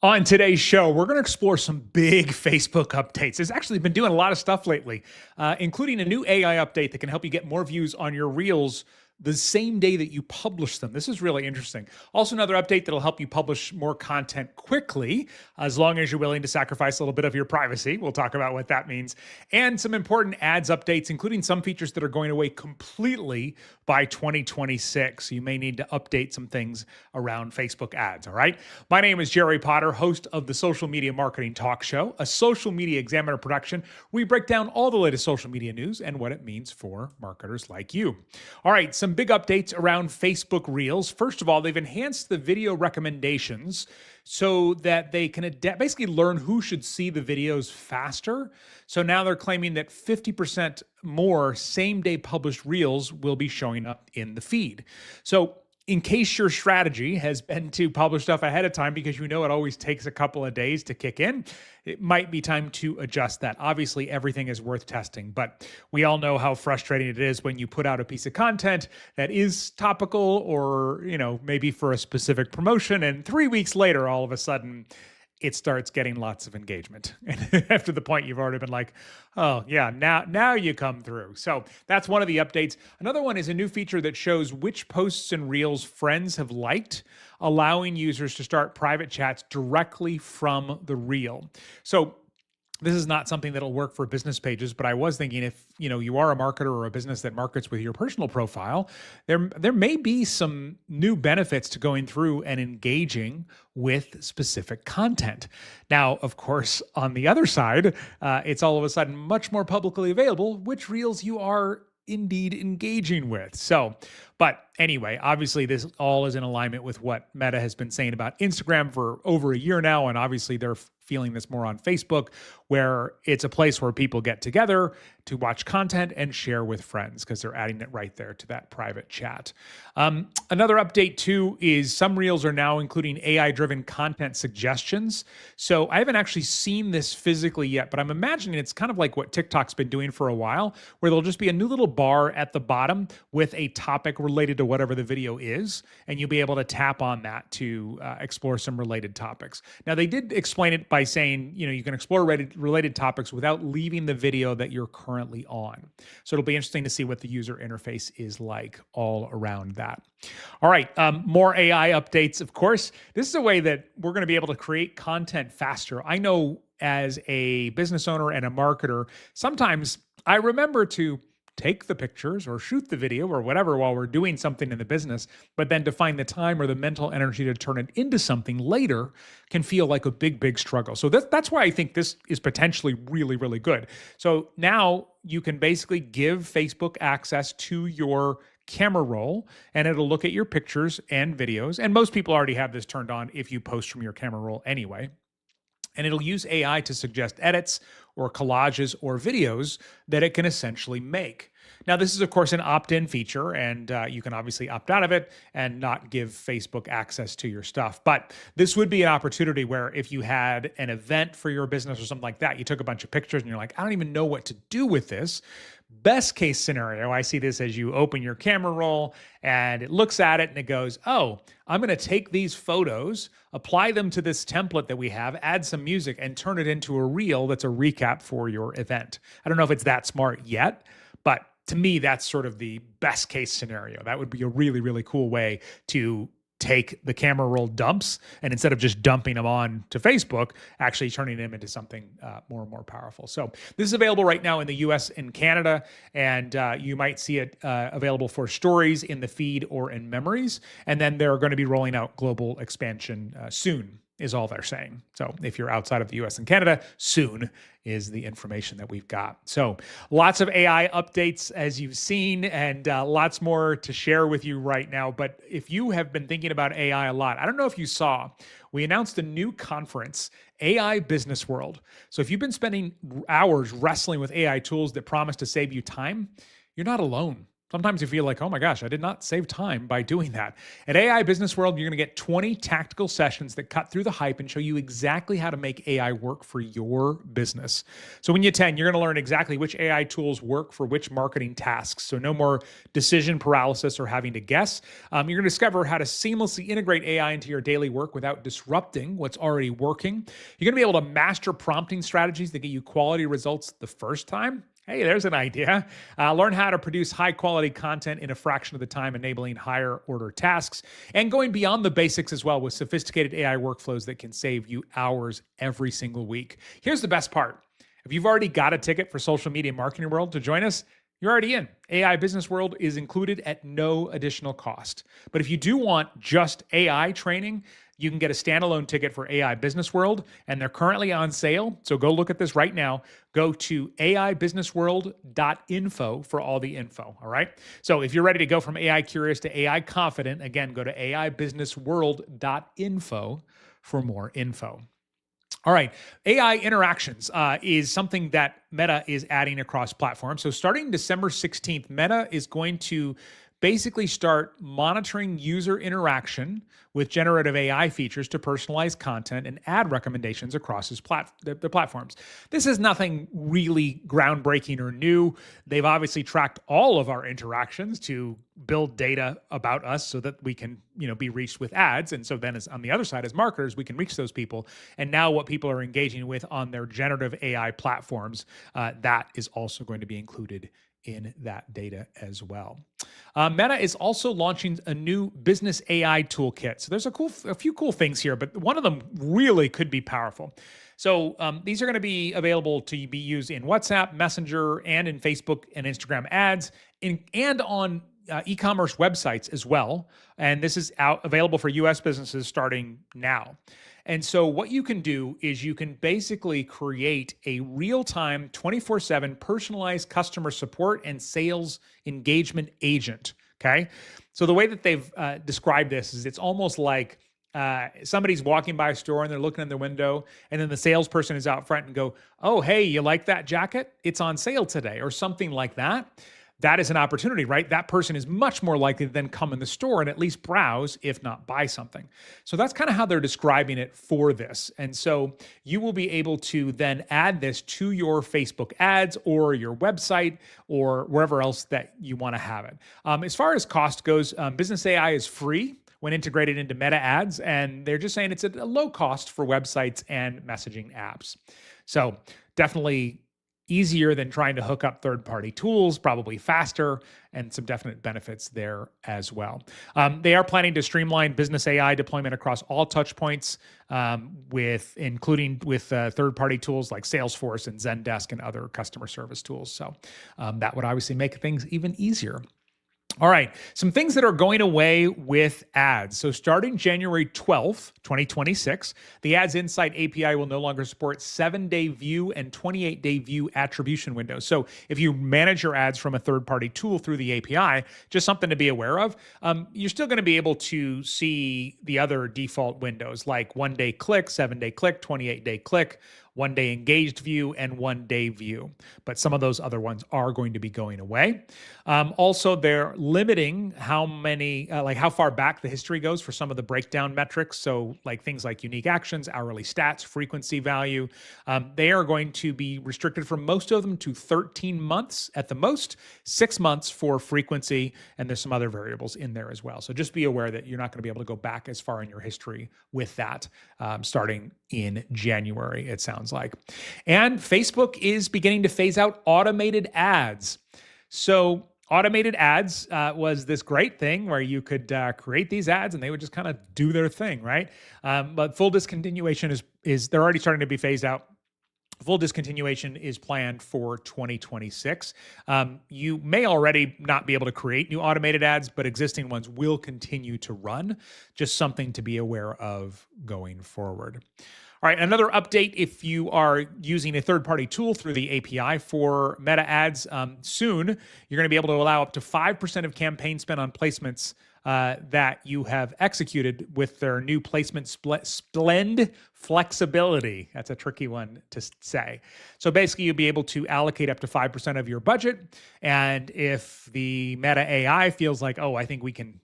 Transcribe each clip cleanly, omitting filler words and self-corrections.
On today's show, we're going to explore some big Facebook updates. It's actually been doing a lot of stuff lately, including a new AI update that can help you get more views on your Reels the same day that you publish them. This is really interesting. Also, another update that'll help you publish more content quickly, as long as you're willing to sacrifice a little bit of your privacy. We'll talk about what that means. And some important ads updates, including some features that are going away completely by 2026. You may need to update some things around Facebook ads, all right? My name is Jerry Potter, host of the Social Media Marketing Talk Show, a social media examiner production. We break down all the latest social media news and what it means for marketers like you. All right, some big updates around Facebook Reels. First of all, they've enhanced the video recommendations so that they can basically learn who should see the videos faster. So now they're claiming that 50% more same-day published Reels will be showing up in the feed. So in case your strategy has been to publish stuff ahead of time because you know it always takes a couple of days to kick in, it might be time to adjust that. Obviously, everything is worth testing, but we all know how frustrating it is when you put out a piece of content that is topical or, maybe for a specific promotion, and 3 weeks later, all of a sudden, it starts getting lots of engagement. And after the point, you've already been like, oh yeah, now you come through. So that's one of the updates. Another one is a new feature that shows which posts and Reels friends have liked, allowing users to start private chats directly from the Reel. So this is not something that'll work for business pages, but I was thinking if you are a marketer or a business that markets with your personal profile, there may be some new benefits to going through and engaging with specific content. Now, of course, on the other side, it's all of a sudden much more publicly available which Reels you are indeed engaging with. So, but anyway, obviously this all is in alignment with what Meta has been saying about Instagram for over a year now. And obviously they're feeling this more on Facebook, where it's a place where people get together to watch content and share with friends because they're adding it right there to that private chat. Another update too is some Reels are now including AI-driven content suggestions. So I haven't actually seen this physically yet, but I'm imagining it's kind of like what TikTok's been doing for a while, where there'll just be a new little bar at the bottom with a topic related to whatever the video is, and you'll be able to tap on that to explore some related topics. Now, they did explain it by saying, you can explore related topics without leaving the video that you're currently on. So it'll be interesting to see what the user interface is like all around that. All right, more AI updates, of course. This is a way that we're going to be able to create content faster. I know as a business owner and a marketer, sometimes I remember to take the pictures or shoot the video or whatever while we're doing something in the business, but then to find the time or the mental energy to turn it into something later can feel like a big struggle. So that's why I think this is potentially really, really good. So now you can basically give Facebook access to your camera roll, and it'll look at your pictures and videos. And most people already have this turned on if you post from your camera roll anyway. And it'll use AI to suggest edits or collages or videos that it can essentially make. Now, this is, of course, an opt-in feature, and you can obviously opt out of it and not give Facebook access to your stuff. But this would be an opportunity where if you had an event for your business or something like that, you took a bunch of pictures and you're like, I don't even know what to do with this. Best case scenario, I see this as you open your camera roll and it looks at it and it goes, oh, I'm going to take these photos, apply them to this template that we have, add some music, and turn it into a reel that's a recap for your event. I don't know if it's that smart yet, but to me, that's sort of the best case scenario. That would be a really, really cool way to take the camera roll dumps and instead of just dumping them on to Facebook, actually turning them into something more and more powerful. So this is available right now in the US and Canada, and you might see it available for stories in the feed or in memories. And then they're going to be rolling out global expansion soon, is all they're saying. So if you're outside of the US and Canada, soon is the information that we've got. So lots of AI updates, as you've seen, and lots more to share with you right now. But if you have been thinking about AI a lot, I don't know if you saw, we announced a new conference, AI Business World. So if you've been spending hours wrestling with AI tools that promise to save you time, you're not alone. Sometimes you feel like, oh my gosh, I did not save time by doing that. At AI Business World, you're going to get 20 tactical sessions that cut through the hype and show you exactly how to make AI work for your business. So when you attend, you're going to learn exactly which AI tools work for which marketing tasks. So no more decision paralysis or having to guess. You're going to discover how to seamlessly integrate AI into your daily work without disrupting what's already working. You're going to be able to master prompting strategies that get you quality results the first time. Hey, there's an idea. Learn how to produce high quality content in a fraction of the time, enabling higher order tasks, and going beyond the basics as well with sophisticated AI workflows that can save you hours every single week. Here's the best part. If you've already got a ticket for Social Media Marketing World to join us, you're already in. AI Business World is included at no additional cost. But if you do want just AI training, you can get a standalone ticket for AI Business World, and they're currently on sale. So go look at this right now. Go to aibusinessworld.info for all the info, all right? So if you're ready to go from AI curious to AI confident, again, go to aibusinessworld.info for more info. All right, AI interactions is something that Meta is adding across platforms. So starting December 16th, Meta is going to basically start monitoring user interaction with generative AI features to personalize content and ad recommendations across the platforms. This is nothing really groundbreaking or new. They've obviously tracked all of our interactions to build data about us so that we can, be reached with ads. And so then as on the other side, as marketers, we can reach those people. And now what people are engaging with on their generative AI platforms, that is also going to be included in that data as well. Meta is also launching a new business AI toolkit. So there's a few cool things here, but one of them really could be powerful. So these are going to be available to be used in WhatsApp, Messenger, and in Facebook and Instagram ads, and on e-commerce websites as well. And this is available for US businesses starting now. And so what you can do is you can basically create a real-time 24/7 personalized customer support and sales engagement agent, okay? So the way that they've described this is it's almost like somebody's walking by a store and they're looking in their window, and then the salesperson is out front and go, oh, hey, you like that jacket? It's on sale today, or something like that. That is an opportunity, right? That person is much more likely to then come in the store and at least browse, if not buy something. So that's kind of how they're describing it for this. And so you will be able to then add this to your Facebook ads or your website or wherever else that you want to have it. As far as cost goes, Business AI is free when integrated into Meta ads, and they're just saying it's at a low cost for websites and messaging apps. So definitely easier than trying to hook up third-party tools, probably faster, and some definite benefits there as well. They are planning to streamline business AI deployment across all touch points, including with third-party tools like Salesforce and Zendesk and other customer service tools. So that would obviously make things even easier. All right, some things that are going away with ads. So starting January 12th, 2026, the Ads Insight API will no longer support 7-day view and 28-day view attribution windows. So if you manage your ads from a third-party tool through the API, just something to be aware of, you're still going to be able to see the other default windows like 1-day click, 7-day click, 28-day click, 1-day engaged view, and 1-day view. But some of those other ones are going to be going away. Also, they're limiting how far back the history goes for some of the breakdown metrics. So like things like unique actions, hourly stats, frequency value. They are going to be restricted for most of them to 13 months at the most, 6 months for frequency, and there's some other variables in there as well. So just be aware that you're not going to be able to go back as far in your history with that starting in January, it sounds like. And Facebook is beginning to phase out automated ads. So automated ads was this great thing where you could create these ads and they would just kind of do their thing, right? But full discontinuation is they're already starting to be phased out. Full discontinuation is planned for 2026. You may already not be able to create new automated ads, but existing ones will continue to run. Just something to be aware of going forward. All right, another update if you are using a third-party tool through the API for Meta ads, soon you're going to be able to allow up to 5% of campaign spend on placements that you have executed with their new placement blend flexibility. That's a tricky one to say. So basically, you'll be able to allocate up to 5% of your budget. And if the Meta AI feels like, oh, I think we can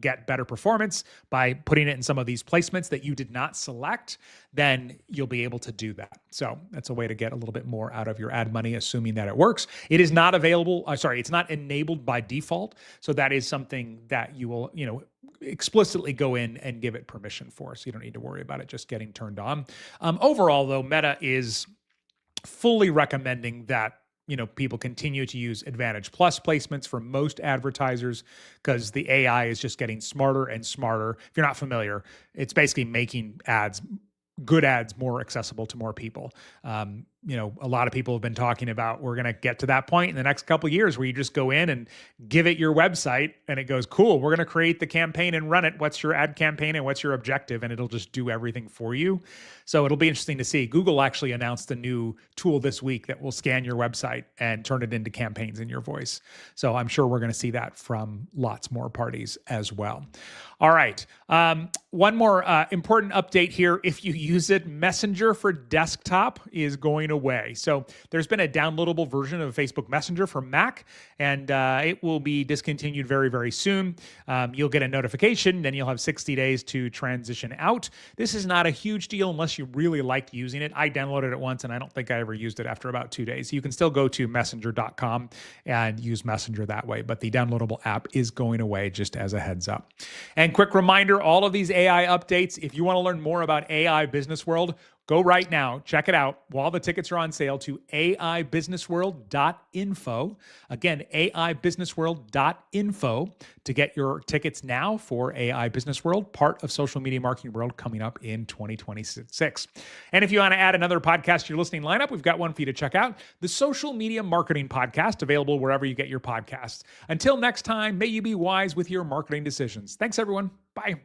get better performance by putting it in some of these placements that you did not select, then you'll be able to do that. So that's a way to get a little bit more out of your ad money, assuming that it works. It is not available. It's not enabled by default. So that is something that you will, explicitly go in and give it permission for. So you don't need to worry about it just getting turned on. Overall, though, Meta is fully recommending that people continue to use Advantage Plus placements for most advertisers because the AI is just getting smarter and smarter. If you're not familiar, it's basically making good ads more accessible to more people. A lot of people have been talking about we're going to get to that point in the next couple of years where you just go in and give it your website and it goes, cool, we're going to create the campaign and run it. What's your ad campaign and what's your objective? And it'll just do everything for you. So it'll be interesting to see. Google actually announced a new tool this week that will scan your website and turn it into campaigns in your voice. So I'm sure we're going to see that from lots more parties as well. All right. One more important update here. If you use it, Messenger for desktop is going away. So there's been a downloadable version of Facebook Messenger for Mac, and it will be discontinued very, very soon. You'll get a notification, then you'll have 60 days to transition out. This is not a huge deal unless you really liked using it. I downloaded it once, and I don't think I ever used it after about 2 days. You can still go to messenger.com and use Messenger that way, but the downloadable app is going away, just as a heads up. And quick reminder, all of these AI updates, if you want to learn more about AI Business World, go right now, check it out while the tickets are on sale to aibusinessworld.info. Again, aibusinessworld.info to get your tickets now for AI Business World, part of Social Media Marketing World coming up in 2026. And if you want to add another podcast to your listening lineup, we've got one for you to check out, the Social Media Marketing Podcast, available wherever you get your podcasts. Until next time, may you be wise with your marketing decisions. Thanks, everyone. Bye.